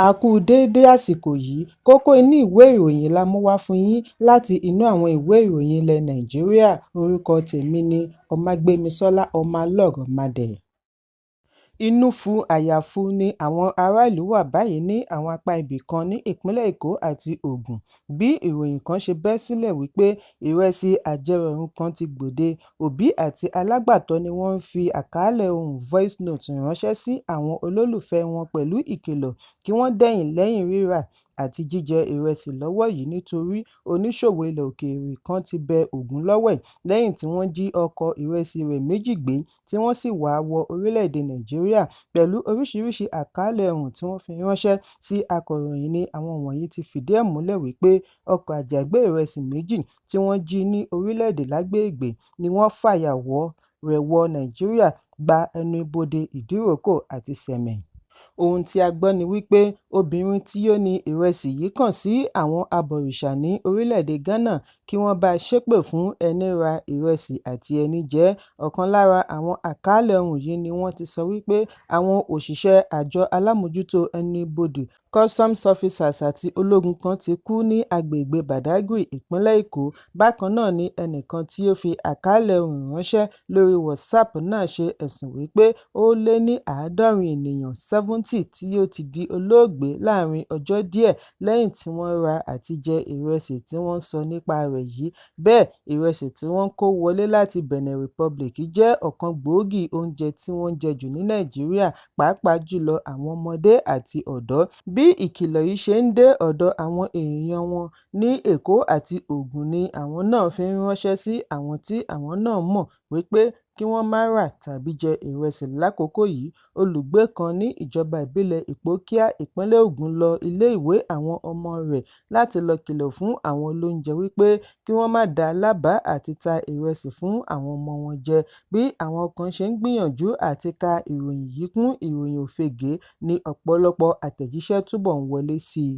A kú déédé àsìkò yìí, kókó inú ìwé ìròyìn la mú wá fún yín láti inú àwọn ìwé ìròyìn ilẹ̀ Nàìjíríà. Orúkọ tèmi ni Ọmágbémisọ́lá Ọmọlọ́rọ̀mọdẹ̀. Inú fu àyàfu ni àwọn ará ìlú wà báyìí ní àwọn apá ibì kan ní ìpínlẹ̀ Èkó àti Ògùn bí ìròyìn kan ṣe bẹ́ sílẹ̀ wípé ìrẹsì àjẹrọ̀rùn kan ti gbòde. Òbí àti alágbàtọ́ ni wọ́n ń fi àkàálẹ̀ ohùn voice note ránṣẹ́ sí àwọn olólùfẹ́ wọn pẹ̀lú ìkìlọ̀ kí wọ́n dẹ̀yìn lẹ́yìn rírà àti jíjẹ ìrẹsì lọ́wọ́ yìí nítorí oníṣòwò ilẹ̀ òkèèrè kan ti bẹ Ògún lọ́wẹ̀ lẹ́yìn tí wọ́n jí ọkọ̀ ìrẹsì rẹ̀ méjì gbé tí wọ́n sì wà á wọ orílẹ̀-èdè Nàìjíríà pẹ̀lú oríṣiríṣi àkàálẹ̀ ohùn tí wọ́n fi ránṣẹ́ sí akọ̀ròyìn ni àwọn wọ̀nyí ti fìdí ẹ̀ múlẹ̀ wípé ọkọ̀ àjàgbé ìrẹsì méjì tí wọ́n jí ní orílẹ̀-èdè lágbègbè ni wọ́n fàyàwọ́ rẹ̀ wọ Nàìjíríà gba ẹnu ibodè Ìdíròkò àti Sẹ̀mẹ̀. Ohun tí a gbọ́ ni wípé obìnrin tí ó ní ìrẹsì yìí kàn sí àwọn abọ̀rìṣà ní orílẹ̀-èdè Ghana kí wọ́n bá a ṣépè fún ẹni ra ìrẹsì àti ẹni jẹ ẹ́. Ọ̀kan lára àwọn àkàálẹ̀ ohùn yìí ni wọ́n ti sọ wípé àwọn òṣìṣẹ́ àjọ alámòjútó ẹnubodè customs officers àti ológun kan ti kú ní agbègbè Badagry, ìpínlẹ̀ Èkó. Bákan náà ni ẹnìkan tí ó fi àkàálẹ̀ ohùn ránṣẹ́ lórí WhatsApp náà ṣe ẹ̀sùn wípé ó lé ní 70 ènìyàn 70 tí ó ti di olóògbé láàrin ọjọ́ díẹ̀ lẹ́yìn tí wọ́n ra àti jẹ ìrẹsì tí wọ́n sọ nípa rẹ̀ yìí. Bẹ́ẹ̀, ìrẹsì tí wọ́n kó wọlé láti Benin Republic jẹ́ ọ̀kan gbòógì oúnjẹ tí wọ́n ń jẹ jù ní Nàìjíríà, pàápàá jùlọ àwọn ọmọdé àti ọ̀dọ́. Bí ìkìlọ̀ yìí ṣe ń dé ọ̀dọ̀ àwọn èèyàn wọn ní Èkó àti Ògùn ni àwọn náà fi ń ránṣẹ́ sí àwọn tí àwọn náà mọ̀ wípé kí wọ́n má rà tàbí jẹ ìrẹsì lákòókò yìí. Olùgbé kan ní ìjọba ìbílẹ̀ Ìpókíà, ìpínlẹ̀ Ògùn lọ ilé-ìwé àwọn ọmọ rẹ̀ láti lọ kìlọ̀ fún àwọn olóúnjẹ wípé kí wọ́n má dá lábàá àti ta ìrẹsì fún àwọn ọmọ wọn jẹ. Bí àwọn kan ṣe ń gbìyànjú àti ka ìròyìn yìí kún ìròyìn òfegè ni ọ̀pọ̀lọpọ̀ àtẹ̀jíṣẹ́ túbọ̀ ń wọlé sí i.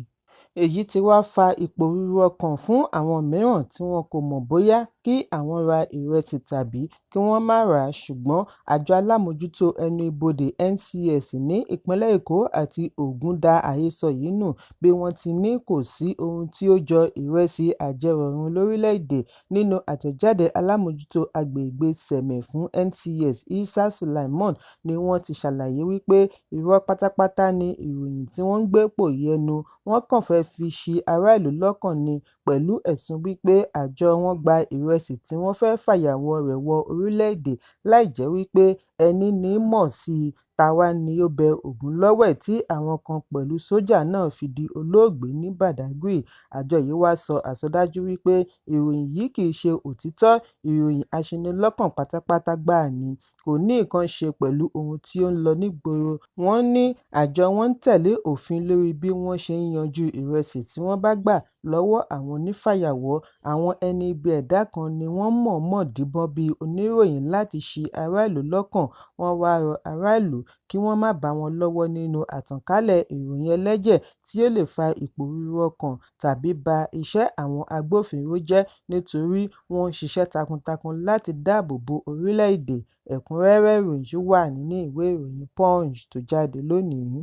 Èyí ti wá fa ìpòrúurú ọkàn fún àwọn mìíràn tí wọn kò mọ̀ bóyá kí àwọn ra ìrẹsì tàbí kí wọ́n má rà á, ṣùgbọ́n àjọ alámòjútó ẹnu ibodè NCS ní ìpínlẹ̀ Èkó àti Ògùn da àhesọ yìí nù bí wọ́n ti ní kò sí ohun tí ó jọ ìrẹsì àjẹrọ̀rùn lórílẹ̀-èdè. Nínú àtẹ̀jáde alámòjútó agbègbè Sẹ̀mẹ̀ fún NCS Isa Sulaiman ni wọ́n ti ṣàlàyé wípé irọ́ pátápátá ni ìròyìn tí wọ́n ń gbé pòyì ẹnu, wọ́n kàn fẹ́ fi ṣi ará ìlú lọ́kàn ni pẹ̀lú ẹ̀sùn wípé àjọ wọn gba ìrẹsì tí wọ́n fẹ́ fàyàwọ́ rẹ̀ wọ orílẹ̀-èdè láìjẹ́ wípé ẹni ní mọ̀ sí i. Tàwa ni ó bẹ Ògún lọ́wẹ̀ tí àwọn kan pẹ̀lú sójà náà fi di olóògbé ní Badagry. Àjọ yìí wá sọ àsọdájú wípé ìròyìn yìí kì í ṣe òtítọ́, ìròyìn aṣinilọ́kàn pátápátá gbáà ni, kò ní nǹkan ṣe pẹ̀lú ohun tí ó ń lọ nígboro. Wọ́n ní àjọ wọn ń tẹ̀lé òfin lórí bí wọ́n ṣe ń yanjú ìrẹsì tí wọ́n bá gbà lọ́wọ́ àwọn onífàyàwọ́. Àwọn ẹni ibi ẹ̀dá kan ni wọ́n mọ̀ọ́mọ̀ díbọ́n bí oníròyìn láti ṣi ará ìlú lọ́kàn. Wọ́n wá rọ ará ìlú kí wọ́n má bá wọn lọ́wọ́ nínú àtànkálẹ̀ ìròyìn ẹlẹ́jẹ̀ tí ó lè fa ìpòrúurú ọkàn tàbí ba iṣẹ́ àwọn agbófinró jẹ́ nítorí wọ́n ń ṣiṣẹ́ takuntakun láti dáàbò bo orílẹ̀-èdè. Ẹ̀kúnrẹ́rẹ́ ìròyìn yìí wà nínú ìwé ìròyìn Punch tó jáde lónìí.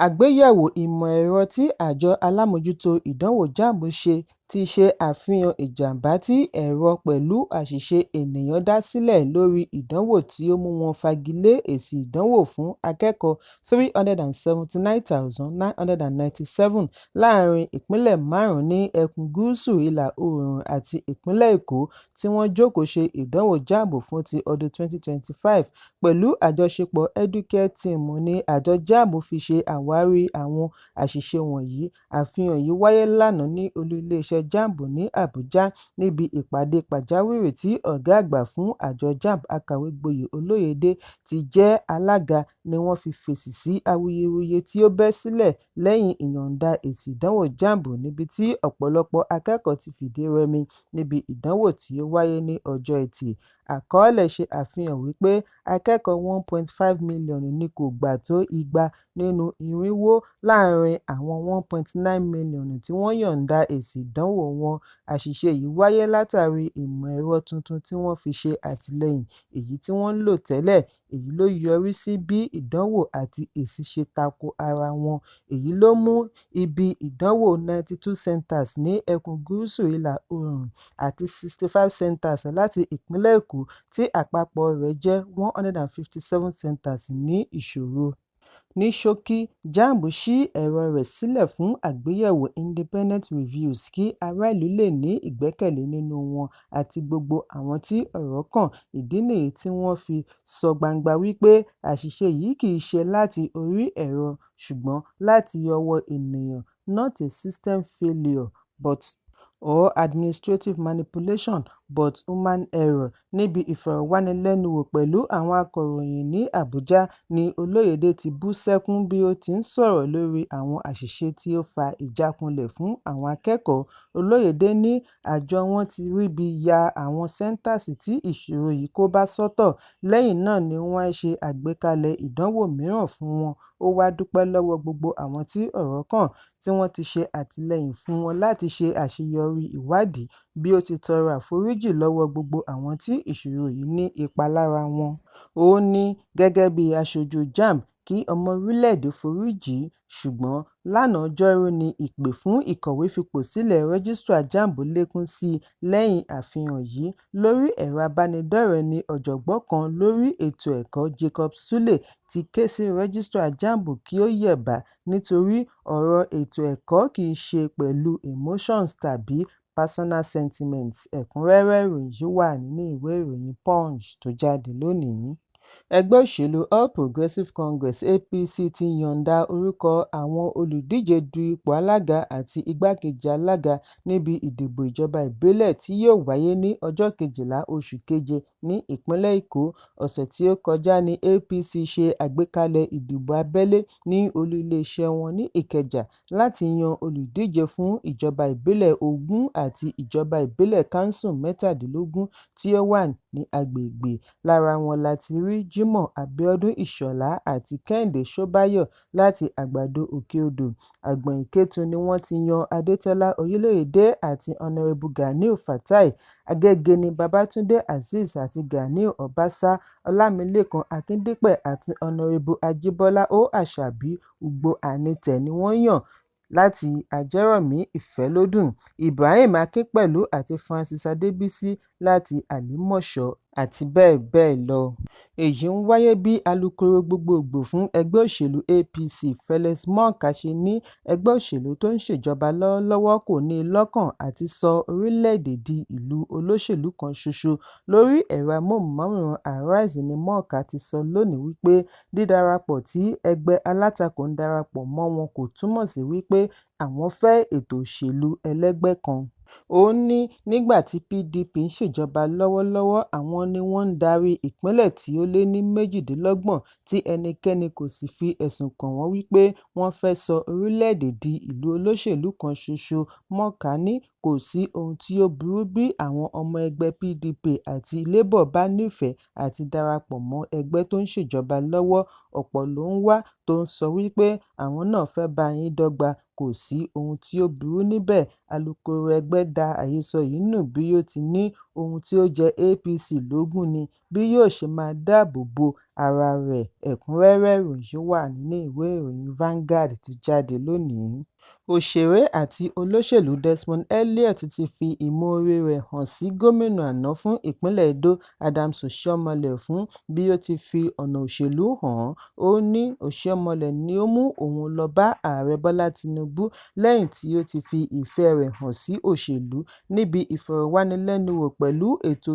Àgbéyẹ̀wò ìmọ̀ ẹ̀rọ tí àjọ alámòjútó ìdánwò JAMB ṣe ti ṣe àfihàn ìjàmbá tí ẹ̀rọ pẹ̀lú àṣìṣe ènìyàn dá sílẹ̀ lórí ìdánwò tí ó mú wọn fagilé èsì ìdánwò fún akẹ́kọ̀ọ́ 379,997 láàrin ìpínlẹ̀ 5 ní ẹkùn gúúsù ìlà-oòrùn àti ìpínlẹ̀ Èkó tí wọ́n jókòó ṣe ìdánwò JAMB fún ti ọdún 2025. Pẹ̀lú àjọṣepọ̀ Educare Team ni àjọ JAMB fi ṣe àwárí àwọn àṣìṣe wọ̀nyí. Àfihàn yìí wáyé lánàá ní olú iléeṣẹ́ JAMB ní Àbújá níbi ìpàdé pàjáwìrì tí ọ̀gá àgbà fún àjọ JAMB Akàwégboyè Olóyèdé ti jẹ́ alága ni wọ́n fi fèsì sí awuyewuye tí ó bẹ́ sílẹ̀ lẹ́yìn ìyọ̀ǹda èsì ìdánwò JAMB níbi tí ọ̀pọ̀lọpọ̀ akẹ́kọ̀ọ́ ti fìdí rẹmi níbi ìdánwò tí ó wáyé ní ọjọ́ Ẹtì. Àkọọ́lẹ̀ ṣe àfihàn wípé akẹ́kọ̀ọ́ 1.5 mílíọ̀nù ni kò gbà tó 200 nínú 400 láàrin àwọn 1.9 mílíọ̀nù tí wọ́n yọ̀ǹda èsì ìdánwò wọn. Àṣìṣe yìí wáyé látàrí ìmọ̀ ẹ̀rọ tuntun tí wọ́n fi ṣe àtìlẹ́yìn èyí tí wọ́n ń lò tẹ́lẹ̀. Èyí ló yọrí sí bí ìdánwò àti èsì ṣe tako ara wọn. Èyí ló mú ibi ìdánwò 92 centers ní ẹkùn gúúsù ìlà oòrùn àti 65 centers láti ìpínlẹ̀ Èkó tí àpapọ̀ rẹ̀ jẹ́ 157 centers ní ìṣòro. Ní ṣókí, JAMB ṣí ẹ̀rọ rẹ̀ sílẹ̀ fún àgbéyẹ̀wò independent reviews kí ará ìlú lè ní ìgbẹ́kẹ̀lé nínú wọn àti gbogbo àwọn tí ọ̀rọ̀ kàn. Ìdí nìyí tí wọ́n fi sọ gbangba wípé àṣìṣe yìí kìí ṣe láti orí ẹ̀rọ ṣùgbọ́n láti ọwọ́ ènìyàn, not a system failure or administrative manipulation but human error. Níbi ìfọ̀rọ̀wánilẹ́nuwò pẹ̀lú àwọn akọ̀ròyìn ní Àbújá ni Olóyèdé ti bú sẹ́kún bí ó ti ń sọ̀rọ̀ lórí àwọn àṣìṣe tí ó fa ìjákulẹ̀ fún àwọn akẹ́kọ̀ọ́. Olóyèdé ní àjọ wọn ti ríbi ya àwọn sẹ́ńtàsì tí ìṣòro yìí kó bá sọ́tọ̀, lẹ́yìn náà ni wọ́n ṣe àgbékalẹ̀ ìdánwò mìíràn fún wọn. Ó wá dúpẹ́ lọ́wọ́ gbogbo àwọn tí ọ̀rọ̀ kàn tí wọ́n ti ṣe àtìlẹ́yìn fún wọn láti ṣe àṣeyọrí ìwádìí, bí ó ti tọrọ àforíjì lọ́wọ́ gbogbo àwọn tí ìṣòro yìí ní ipa lára wọn. Ó ní gẹ́gẹ́ bí aṣojú JAMB kí ọmọ orílẹ̀-èdè foríjì, ṣùgbọ́n lánàá Ọjọ́rú ni ìpè fún ìkọ̀wé fipò sílẹ̀ Rẹ́gístrà JAMB lékún sí i lẹ́yìn àfihàn yìí. Lórí ẹ̀rọ abánidọ́rẹ̀ẹ́ ni ọ̀jọ̀gbọ́n kan lórí ètò ẹ̀kọ́ Jacob Sule ti ké sí Rẹ́gístrà JAMB kí ó yẹ̀bá nítorí ọ̀rọ̀ ètò ẹ̀kọ́ kìí ṣe pẹ̀lú emotions tàbí personal sentiments. Ẹ̀kúnrẹ́rẹ́ ìròyìn yìí wà nínú ìwé ìròyìn Punch tó jáde lónìí. Ẹgbẹ́ òṣèlú All Progressives Congress (APC) ti yọ̀ǹda orúkọ àwọn olùdíje du ipò alága àti igbákejì alága níbi ìdìbò ìjọba ìbílẹ̀ tí yóò wáyé ní ọjọ́ 12 oṣù keje ní ìpínlẹ̀ Èkó. Ọ̀sẹ̀ tí ó kọjá ní APC ṣe àgbékalẹ̀ ìdìbò abẹ́lé ní olú iléeṣẹ́ wọn ní Ìkẹjà láti yan olùdíje fún ìjọba ìbílẹ̀ 20 àti ìjọba ìbílẹ̀ kánsù 17 tí ó wà ní agbègbè. Lára wọn láti rí Jimoh Abiodun Ìṣọ̀lá àti Kẹ́hìndé Ṣóbáyọ̀ láti Àgbàdo Òkè-Odò. Àgbọ̀n Ìkẹ́tù ni wọ́n ti yan Adétọ́lá Oyèlóyèdé àti Honorébù Ganiu Fatai. Agége ni Babátúndé Azeez àti Ganiu Ọbaṣá. Ọlámilékan Akíndípẹ̀ àti Honorébù Ajíbọ́lá O. Àṣàbí. Ugbo Anìtẹ̀ ni wọ́n yàn láti Ajẹ́rọ̀mí Ìfẹ́lódùn. Ibrahim Akínpẹ̀lú àti Francis Adébísí láti Àlímọ̀ṣọ́ àti bẹ́ẹ̀ bẹ́ẹ̀ lọ. Èyí ń wáyé bí alukoro gbogbogbò fún ẹgbẹ́ òṣèlú APC Felix Morka ṣe ní ẹgbẹ́ òṣèlú tó ń ṣèjọba lọ́wọ́lọ́wọ́ kò ní i lọ́kàn àti sọ orílẹ̀-èdè di ìlú olóṣèlú kan ṣoṣo. Lórí ẹ̀rọ amóhùnmáwòrán Arise ni Morka ti sọ lónìí wípé dídarapọ̀ tí ẹgbẹ́ alátakò ń darapọ̀ mọ́ wọn kò túmọ̀ sí wípé àwọn fẹ́ ètò òṣèlú ẹlẹ́gbẹ́ kan. Ó ní nígbà tí PDP ń ṣèjọba lọ́wọ́lọ́wọ́ àwọn ni wọ́n ń darí ìpínlẹ̀ tí ó lé ní 28 tí ẹnikẹ́ni kò sì fi ẹ̀sùn kàn wọ́n wípé wọ́n fẹ́ sọ orílẹ̀-èdè di ìlú olóṣèlú kan ṣoṣo. Morka ní kò sí ohun tí ó burú bí àwọn ọmọ ẹgbẹ́ PDP àti Labour bá nífẹ̀ẹ́ àti darapọ̀ mọ́ ẹgbẹ́ tó ń ṣèjọba lọ́wọ́. Ọ̀pọ̀ ló ń wá tó ń sọ wípé àwọn náà fẹ́ bá yín dọ́gba, kò sí ohun tí ó burú níbẹ̀. Alukoro ẹgbẹ́ da àhesọ yìí nù bí ó ti ní ohun tí ó jẹ APC lógún ni bí yóò ṣe máa dáàbò bo ara rẹ̀. Ẹ̀kúnrẹ́rẹ́ ìròyìn wà nínú ìwé ìròyìn Vanguard tó jáde lónìí. Òṣèré àti olóṣèlú Desmond Elliot ti fi ìmoore rẹ̀ hàn sí gómìnà àná fún ìpínlẹ̀ Edo Adams Oshiomhole fún bí ó ti fi ọ̀nà òṣèlú hàn án. Ó ní Oshiomhole ni ó mú òun lọ bá Ààrẹ Bọ́lá Tinubu lẹ́yìn tí ó ti fi ìfẹ́ rẹ̀ hàn sí òṣèlú. Níbi ìfọ̀rọ̀wánilẹ́nuwò pẹ̀lú ètò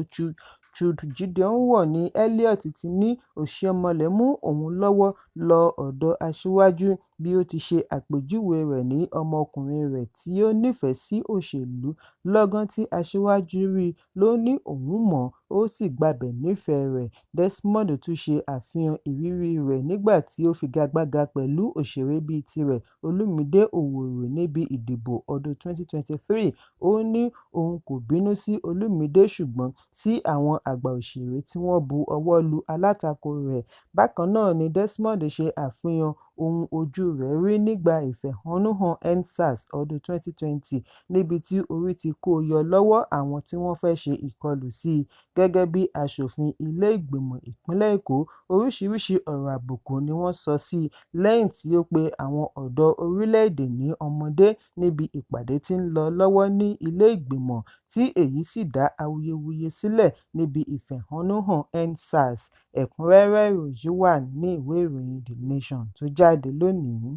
Truth Jídéon Wọ̀ ní Elliot ti ní Oshiomhole mú òun lọ́wọ́ lọ ọ̀dọ̀ aṣíwájú bí ó ti ṣe àpèjúwe rẹ̀ ní ọmọkùnrin rẹ̀ tí ó nífẹ̀ẹ́ sí òṣèlú. Lọ́gán tí aṣíwájú rí i ló ní òun mọ̀. ó sì gbabẹ̀ nífẹ̀ẹ́ rẹ̀. Desmond tún ṣe àfihàn ìrírí rẹ̀ nígbà tí ó figagbága pẹ̀lú òṣèré bíi tirẹ̀ Olúmídé Òwòrò níbi ìdìbò ọdún 2023. Ó ní òun kò bínú sí Olúmídé ṣùgbọ́n sí àwọn àgbà òṣèré tí wọ́n bu ọwọ́ lu alátakò rẹ̀. Bákan náà ni Desmond ṣe àfihàn ohun ojú rẹ̀ rí nígbà ìfẹ̀hónúhàn EndSARS ọdún 2020 níbi tí orí ti kó yọ lọ́wọ́ àwọn tí wọ́n fẹ́ ṣe ìkọlù sí i. Gẹ́gẹ́ bí aṣòfin ilé ìgbìmọ̀ ìpínlẹ̀ Èkó, oríṣiríṣi ọ̀rọ̀ àbùkù ni wọ́n sọ sí i lẹ́yìn tí ó pe àwọn ọ̀dọ́ orílẹ̀-èdè ní ọmọdé níbi ìpàdé tí ń lọ lọ́wọ́ ní ilé ìgbìmọ̀, tí èyí sì dá awuyewuye sílẹ̀ níbi ìfẹ̀hónúhàn EndSARS. Ẹ̀kúnrẹ́rẹ́ ìròyìn wà ní ìwé ìròyìn The Nation tó jáde lónìí.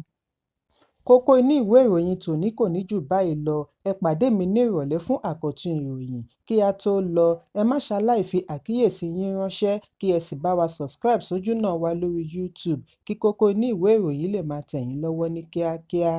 Kókó inú ìwé ìròyìn tòní kò ní jù báyìí lọ. Ẹ pàdé mi ní ìrọ̀lẹ́ fún àkọ́tún ìròyìn. Kí a tó lọ, ẹ má ṣaláì fi àkíyèsí yín ránṣẹ́ kí ẹ sì bá wa subscribe sójú náà wa lórí YouTube kí kókó inú ìwé ìròyìn lè máa tẹ̀ yín lọ́wọ́ ní kíákíá.